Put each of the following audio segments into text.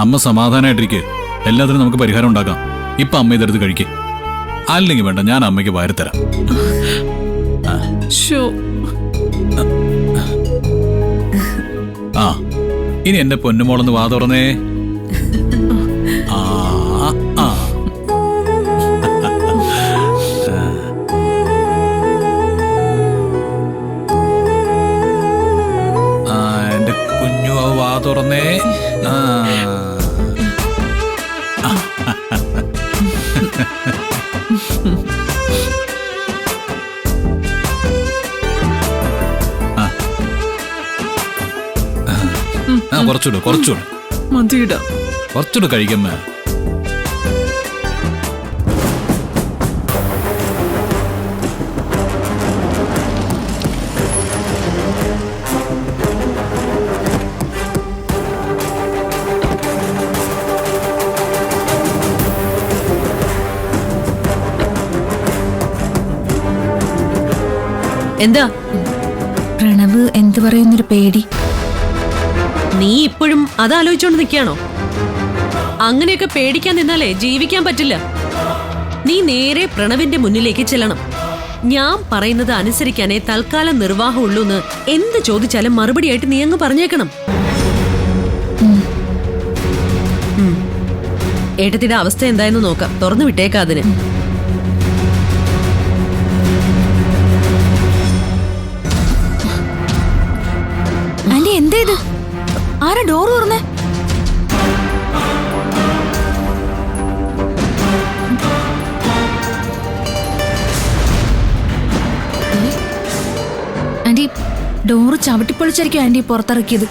അമ്മ സമാധാനമായിട്ടിരിക്കെ. എല്ലാത്തിനും നമുക്ക് പരിഹാരം ഉണ്ടാക്കാം. ഇപ്പൊ അമ്മ ഇതെടുത്ത് കഴിക്കേ. അല്ലെങ്കിൽ വേണ്ട, ഞാൻ അമ്മയ്ക്ക് വാരിത്തരാം. ആ, ഇനി എന്റെ പൊന്നുമോളൊന്ന് വാ തുറന്നേ. ആ ആ എന്റെ കുഞ്ഞു വാ തുറന്നേ. ആ കുറച്ചുകൂടെ കുറച്ചുകൂടെ കഴിക്കമ്മ. എന്താ പ്രണവ് എന്ത് പറയുന്നൊരു പേടി. നീ ഇപ്പോഴും അതാലോചിച്ചോണ്ട് നിൽക്കുകയാണോ? അങ്ങനെയൊക്കെ പേടിക്കാൻ നിന്നാലേ ജീവിക്കാൻ പറ്റില്ല. നീ നേരെ പ്രണവിന്റെ മുന്നിലേക്ക് ചെല്ലണം. ഞാൻ പറയുന്നത് അനുസരിക്കാനേ തൽക്കാലം നിർവാഹമുള്ളൂന്ന് എന്ത് ചോദിച്ചാലും മറുപടിയായിട്ട് നീ അങ്ങ് പറഞ്ഞേക്കണം. ഏട്ടത്തിന്റെ അവസ്ഥ എന്തായെന്ന് നോക്കാം. തുറന്നു വിട്ടേക്കാം അതിന്. ആന്റി എന്തേത്? ആരാ ഡോർ തുറന്നേ? ആന്റി ഡോറ് ചവിട്ടിപ്പൊളിച്ചായിരിക്കും ആന്റി പുറത്തിറക്കിയത്.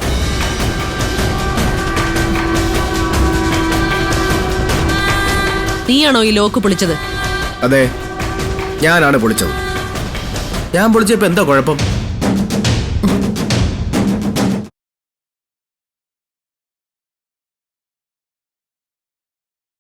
നീയാണോ ഈ ലോക്ക് പൊളിച്ചത്? അതെ, ഞാനാണ് പൊളിച്ചത്. ഞാൻ പൊളിച്ചപ്പോ എന്താ കുഴപ്പം?